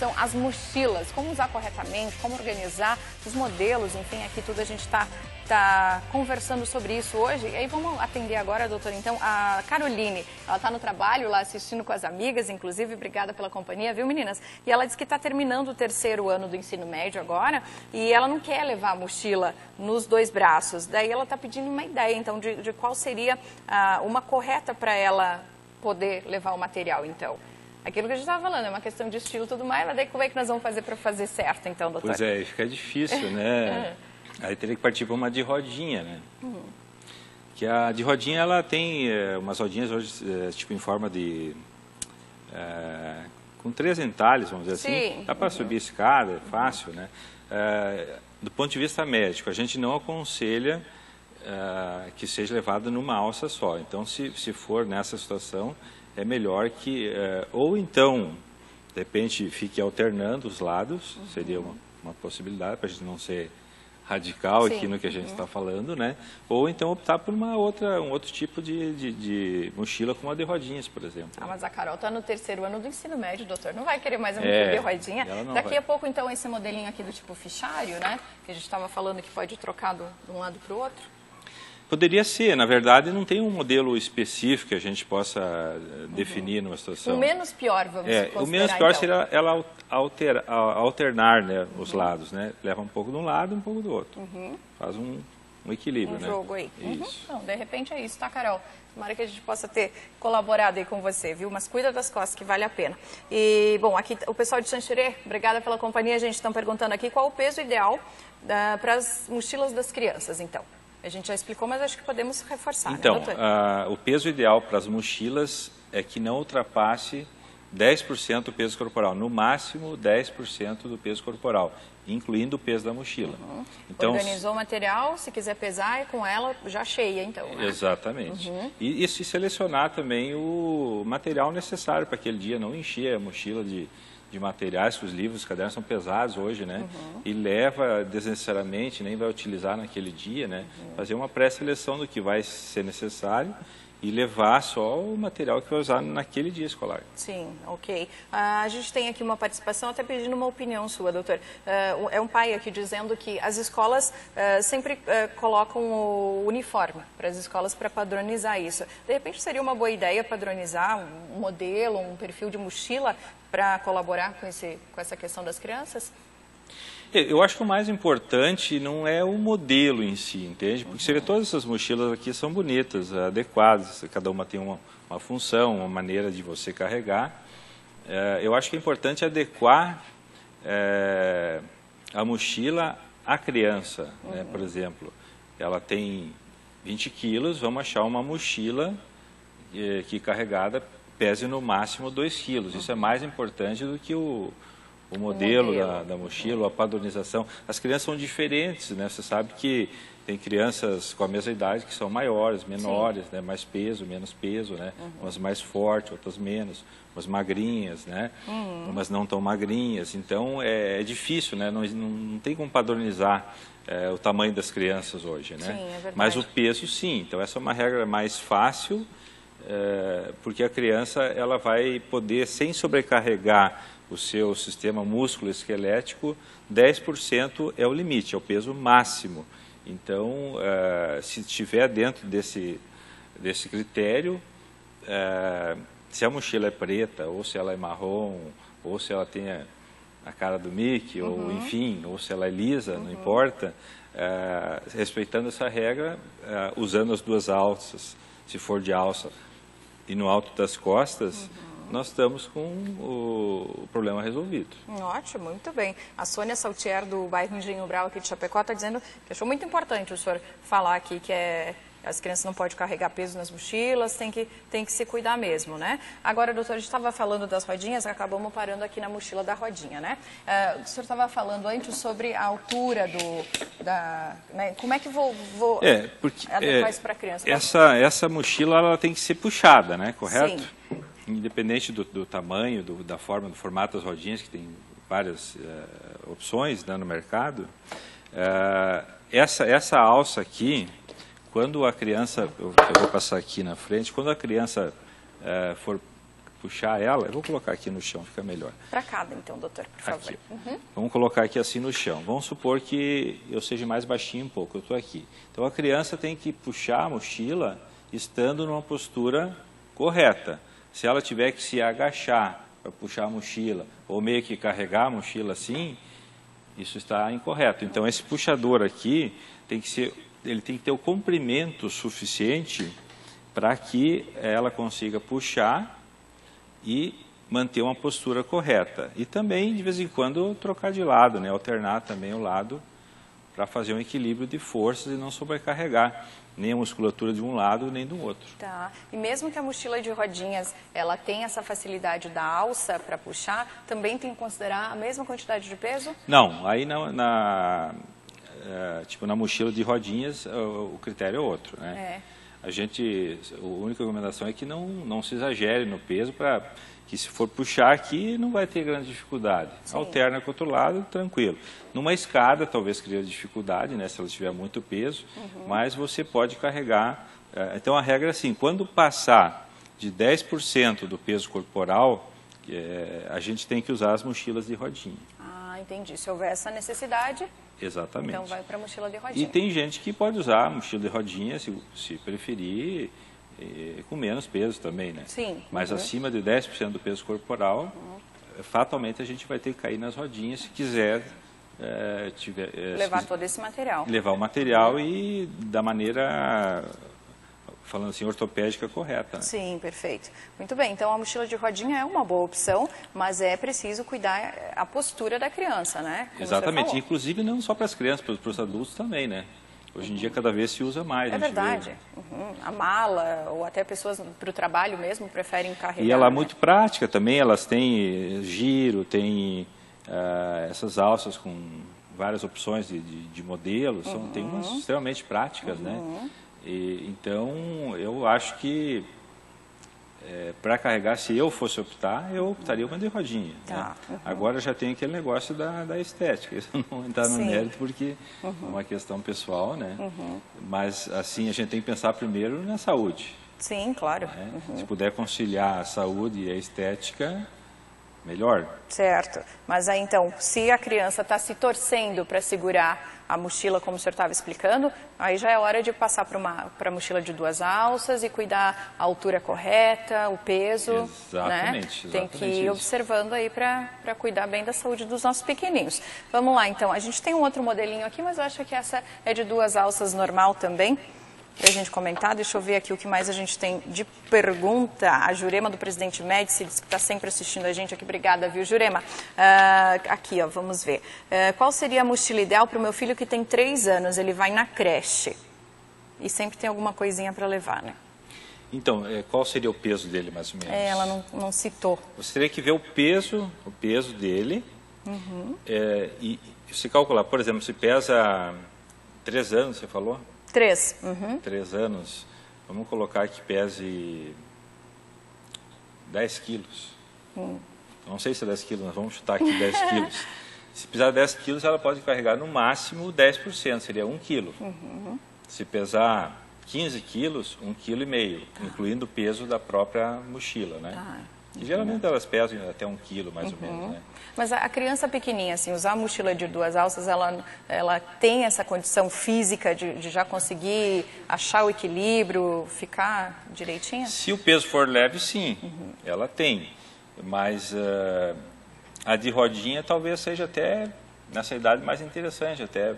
são as mochilas, como usar corretamente, como organizar os modelos, enfim, aqui tudo a gente está conversando sobre isso hoje. E aí vamos atender agora, doutora, então, a Caroline. Ela está no trabalho lá assistindo com as amigas, inclusive, obrigada pela companhia, viu, meninas? E ela disse que está terminando o 3º ano do ensino médio agora e ela não quer levar a mochila nos 2 braços. Daí ela está pedindo uma ideia, então, de qual seria uma correta para ela poder levar o material, então. Aquilo que a gente estava falando, é uma questão de estilo e tudo mais, mas daí como é que nós vamos fazer para fazer certo, então, doutora? Pois é, fica difícil, né? Aí teria que partir para uma de rodinha, né? Que a de rodinha, ela tem umas rodinhas hoje, tipo em forma de... com 3 entalhes, vamos dizer assim. Dá para subir escada, é fácil, né? Do ponto de vista médico, a gente não aconselha que seja levado numa alça só. Então, se for nessa situação, é melhor que... ou então, de repente, fique alternando os lados, seria uma possibilidade para a gente não ser radical aqui no que a gente está falando, né? Ou então optar por um outro tipo de mochila com uma de rodinhas, por exemplo. Mas a Carol está no 3º ano do ensino médio, doutor. Não vai querer mais uma mochila de rodinha? Daqui a pouco, então, esse modelinho aqui do tipo fichário, né? Que a gente estava falando que pode trocar de um lado para o outro. Poderia ser, na verdade não tem um modelo específico que a gente possa definir numa situação. O menos pior, vamos considerar, o menos pior então. seria ela alternar, né, os lados, né? Leva um pouco de um lado e um pouco do outro. Faz um equilíbrio, né? Jogo aí. Isso. Então, de repente é isso, tá, Carol? Tomara que a gente possa ter colaborado aí com você, viu? Mas cuida das costas, que vale a pena. E, bom, aqui o pessoal de Xanxerê, obrigada pela companhia. A gente está perguntando aqui qual o peso ideal para as mochilas das crianças, então. A gente já explicou, mas acho que podemos reforçar, então, né, doutor? O peso ideal para as mochilas é que não ultrapasse 10% do peso corporal, no máximo 10% do peso corporal, incluindo o peso da mochila. Então, organizou o material, se quiser pesar, é com ela já cheia, então. Né? Exatamente. E se selecionar também o material necessário para aquele dia, não encher a mochila de materiais, que os livros, os cadernos são pesados hoje, né? E leva desnecessariamente, nem vai utilizar naquele dia, né? Fazer uma pré-seleção do que vai ser necessário e levar só o material que vai usar naquele dia escolar. Sim, ok. A gente tem aqui uma participação, até pedindo uma opinião sua, doutor. É um pai aqui dizendo que as escolas sempre colocam o uniforme para as escolas para padronizar isso. De repente seria uma boa ideia padronizar um modelo, um perfil de mochila para colaborar com essa questão das crianças? Eu acho que o mais importante não é o modelo em si, entende? Porque todas essas mochilas aqui são bonitas, adequadas, cada uma tem uma função, uma maneira de você carregar. Eu acho que é importante adequar a mochila à criança, né? Por exemplo, ela tem 20 quilos, vamos achar uma mochila que carregada pese no máximo 2 quilos. Isso é mais importante do que o modelo da mochila, a padronização. As crianças são diferentes, né? Você sabe que tem crianças com a mesma idade que são maiores, menores, né? Mais peso, menos peso, né? Umas mais fortes, outras menos, umas magrinhas, né? Umas não tão magrinhas. Então é difícil, né? Não tem como padronizar o tamanho das crianças hoje, né? Sim, é verdade. Mas o peso sim. Então essa é uma regra mais fácil, porque a criança ela vai poder, sem sobrecarregar o seu sistema músculo-esquelético, 10% é o limite, é o peso máximo. Então, se estiver dentro desse critério, se a mochila é preta, ou se ela é marrom, ou se ela tem a cara do Mickey, ou enfim, ou se ela é lisa, não importa, respeitando essa regra, usando as 2 alças, se for de alça, e no alto das costas, nós estamos com o problema resolvido. Ótimo, muito bem. A Sônia Saltier, do bairro Engenho Brau, aqui de Chapecó, está dizendo que achou muito importante o senhor falar aqui que as crianças não podem carregar peso nas mochilas, tem que se cuidar mesmo, né? Agora, doutor, a gente estava falando das rodinhas, acabamos parando aqui na mochila da rodinha, né? O senhor estava falando antes sobre a altura né? Como é que vou adequar isso para a criança? Essa mochila ela tem que ser puxada, né? Correto? Sim. Independente do tamanho, da forma, do formato das rodinhas, que tem várias opções, né, no mercado, essa alça aqui, quando a criança, eu vou passar aqui na frente, quando a criança for puxar ela, eu vou colocar aqui no chão, fica melhor. Para cada, então, doutor, por favor. Aqui. Vamos colocar aqui assim no chão. Vamos supor que eu seja mais baixinho um pouco, eu estou aqui. Então a criança tem que puxar a mochila estando numa postura correta. Se ela tiver que se agachar para puxar a mochila, ou meio que carregar a mochila assim, isso está incorreto. Então esse puxador aqui tem que ser, ele tem que ter o comprimento suficiente para que ela consiga puxar e manter uma postura correta. E também, de vez em quando, trocar de lado, né? Alternar também o lado para fazer um equilíbrio de forças e não sobrecarregar nem a musculatura de um lado nem do outro. Tá. E mesmo que a mochila de rodinhas, ela tenha essa facilidade da alça para puxar, também tem que considerar a mesma quantidade de peso? Não, aí tipo na mochila de rodinhas o critério é outro, né? A única recomendação é que não se exagere no peso, para que se for puxar aqui não vai ter grande dificuldade. Sim. Alterna com o outro lado, tranquilo. Numa escada talvez crie dificuldade, né, se ela tiver muito peso, mas você pode carregar. Então a regra é assim, quando passar de 10% do peso corporal, a gente tem que usar as mochilas de rodinha. Ah, entendi. Se houver essa necessidade... Exatamente. Então vai para a mochila de rodinha. E tem gente que pode usar a mochila de rodinha, se preferir, com menos peso também, né? Sim. Mas acima de 10% do peso corporal, fatalmente a gente vai ter que cair nas rodinhas se quiser levar todo esse material. Levar o material e da maneira, falando assim, ortopédica correta. Né? Sim, perfeito. Muito bem, então a mochila de rodinha é uma boa opção, mas é preciso cuidar a postura da criança, né? Como exatamente, inclusive não só para as crianças, para os adultos também, né? Hoje em dia cada vez se usa mais. É verdade. A mala, ou até pessoas para o trabalho mesmo preferem carregar. E ela é muito prática também, elas têm giro, têm essas alças com várias opções de modelos, tem umas extremamente práticas, né? Então, eu acho que para carregar, se eu fosse optar, eu optaria uma de rodinha. Tá. Né? Agora já tem aquele negócio da estética, isso não entrar no mérito porque é uma questão pessoal, né? Mas assim, a gente tem que pensar primeiro na saúde. Sim, claro. Né? Se puder conciliar a saúde e a estética, melhor. Certo. Mas aí então, se a criança está se torcendo para segurar a mochila, como o senhor estava explicando, aí já é hora de passar para a mochila de 2 alças e cuidar a altura correta, o peso. Exatamente. Né? Tem que ir observando aí para cuidar bem da saúde dos nossos pequenininhos. Vamos lá, então. A gente tem um outro modelinho aqui, mas eu acho que essa é de 2 alças normal também. Para a gente comentar, deixa eu ver aqui o que mais a gente tem de pergunta. A Jurema do Presidente Médici diz que está sempre assistindo a gente aqui. Obrigada, viu, Jurema? Aqui, ó, vamos ver. Qual seria a mochila ideal para o meu filho que tem 3 anos? Ele vai na creche e sempre tem alguma coisinha para levar, né? Então, qual seria o peso dele, mais ou menos? Ela não citou. Você teria que ver o peso dele e se calcular. Por exemplo, se pesa 3 anos, você falou? 3. 3 anos, vamos colocar que pese 10 quilos. Não sei se é 10 quilos, mas vamos chutar aqui 10 quilos. Se pesar 10 quilos, ela pode carregar no máximo 10%, seria 1 quilo. Se pesar 15 quilos, 1,5 kg, incluindo o peso da própria mochila, né? Que geralmente elas pesam até 1 quilo, mais ou menos, né? Mas a criança pequenininha, assim, usar a mochila de 2 alças, ela tem essa condição física de já conseguir achar o equilíbrio, ficar direitinha? Se o peso for leve, sim, ela tem. Mas a de rodinha talvez seja até, nessa idade, mais interessante, até...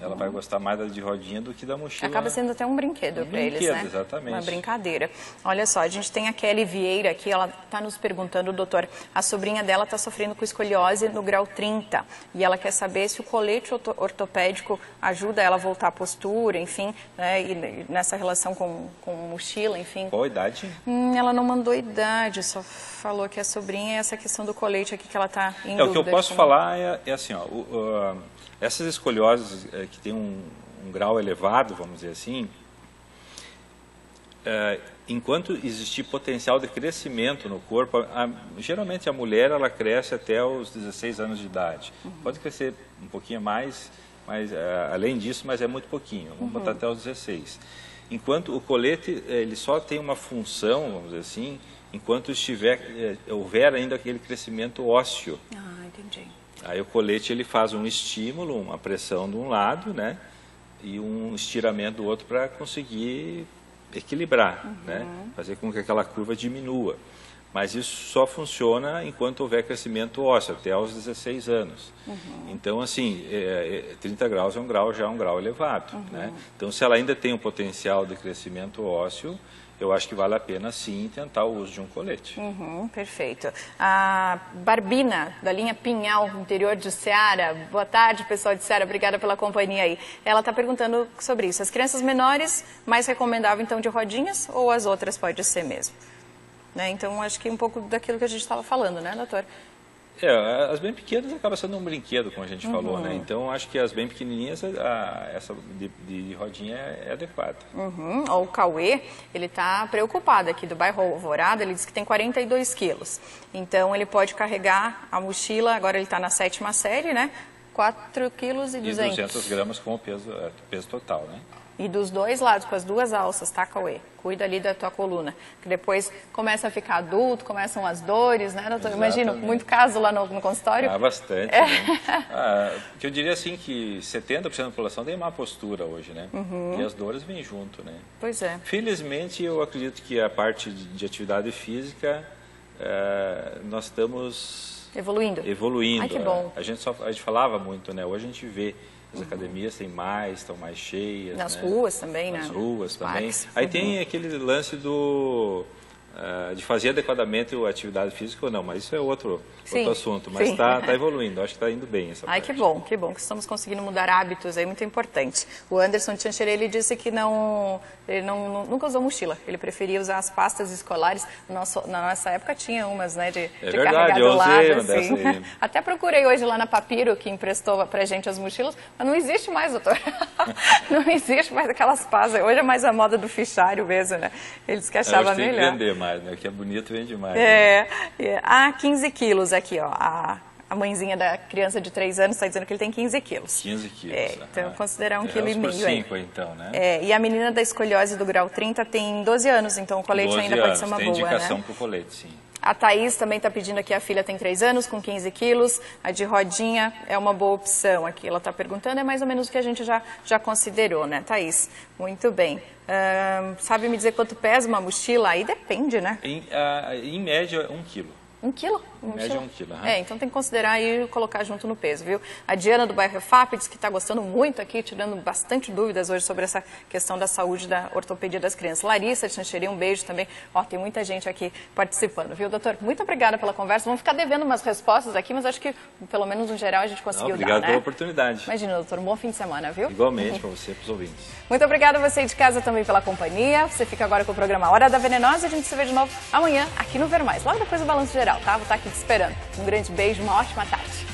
Ela vai gostar mais da de rodinha do que da mochila. Acaba sendo até um brinquedo para eles, né? Exatamente. Uma brincadeira. Olha só, a gente tem a Kelly Vieira aqui, ela está nos perguntando, doutor, a sobrinha dela está sofrendo com escoliose no grau 30 e ela quer saber se o colete ortopédico ajuda ela a voltar à postura, enfim, né, e nessa relação com mochila, enfim. Qual a idade? Ela não mandou idade, só falou que a sobrinha é essa questão do colete aqui que ela está em dúvida. O que eu posso falar é assim, ó, essas escolioses que têm um grau elevado, vamos dizer assim, enquanto existir potencial de crescimento no corpo, geralmente a mulher ela cresce até os 16 anos de idade. Pode crescer um pouquinho mais, mas além disso, mas é muito pouquinho. Vamos botar até os 16. Enquanto o colete ele só tem uma função, vamos dizer assim, enquanto houver ainda aquele crescimento ósseo. Ah, entendi. Aí o colete ele faz um estímulo, uma pressão de um lado, né? E um estiramento do outro para conseguir equilibrar, né? Fazer com que aquela curva diminua. Mas isso só funciona enquanto houver crescimento ósseo, até aos 16 anos. Então, assim, 30 graus já é um grau elevado, né? Então, se ela ainda tem um potencial de crescimento ósseo, eu acho que vale a pena, sim, tentar o uso de um colete. Perfeito. A Barbina, da linha Pinhal, interior de Ceará. Boa tarde, pessoal de Ceará. Obrigada pela companhia aí. Ela está perguntando sobre isso. As crianças menores, mais recomendável, então, de rodinhas ou as outras pode ser mesmo? Né? Então, acho que um pouco daquilo que a gente estava falando, né, doutor? As bem pequenas acaba sendo um brinquedo, como a gente falou, né? Então, acho que as bem pequenininhas, essa de rodinha é adequada. O Cauê, ele está preocupado aqui do bairro Alvorada, ele diz que tem 42 quilos. Então, ele pode carregar a mochila, agora ele está na 7ª série, né? 4,2 quilos e 200 gramas com o peso total, né? E dos dois lados, com as duas alças, tá, Cauê? Cuida ali da tua coluna. Que depois começa a ficar adulto, começam as dores, né, doutor? Imagino, muito caso lá no consultório. Bastante. Né? Que eu diria assim que 70% da população tem má postura hoje, né? E as dores vêm junto, né? Pois é. Felizmente, eu acredito que a parte de atividade física, nós estamos... Evoluindo. Ai, que bom. A gente falava muito, né? Hoje a gente vê... As academias estão mais cheias. Nas né? ruas também, né? Nas ruas também. Parques. Aí tem aquele lance de fazer adequadamente a atividade física ou não, mas isso é outro assunto. Mas está evoluindo, acho que está indo bem essa parte. Que bom que estamos conseguindo mudar hábitos, aí muito importante. O Anderson Tchancherê, ele disse que ele nunca usou mochila, ele preferia usar as pastas escolares. Na nossa época tinha umas, né, de carregar do lado, assim. Até procurei hoje lá na Papiro, que emprestou pra gente as mochilas, mas não existe mais, doutor. Não existe mais aquelas pastas. Hoje é mais a moda do fichário mesmo, né? Eles que achavam melhor. Tem que vender mais, né? O que é bonito vende mais. Há 15 quilos aqui, ó. A mãezinha da criança de 3 anos está dizendo que ele tem 15 quilos. 15 quilos. Então, considerar 1,5 kg. Por 5, então, né? E a menina da escoliose do grau 30 tem 12 anos, então o colete ainda pode ser uma boa, né? Tem indicação para o colete, sim. A Thaís também está pedindo aqui, a filha tem 3 anos, com 15 quilos. A de rodinha é uma boa opção aqui. Ela está perguntando, é mais ou menos o que a gente já considerou, né, Thaís? Muito bem. Sabe me dizer quanto pesa uma mochila? Aí depende, né? Em média, 1 quilo. 1 quilo? Em média, 1 quilo. Então tem que considerar e colocar junto no peso, viu? A Diana do bairro FAP diz que está gostando muito aqui, tirando bastante dúvidas hoje sobre essa questão da saúde da ortopedia das crianças. Larissa Tchancherê, um beijo também. Tem muita gente aqui participando, viu, doutor? Muito obrigada pela conversa. Vamos ficar devendo umas respostas aqui, mas acho que, pelo menos no geral, a gente conseguiu dar, né? Obrigado pela oportunidade. Imagina, doutor, um bom fim de semana, viu? Igualmente para você e para os ouvintes. Muito obrigada a você de casa também pela companhia. Você fica agora com o programa Hora da Venenosa. A gente se vê de novo amanhã aqui no Ver Mais, logo depois do Balanço Geral, tá? Vou estar aqui te esperando. Um grande beijo, uma ótima tarde.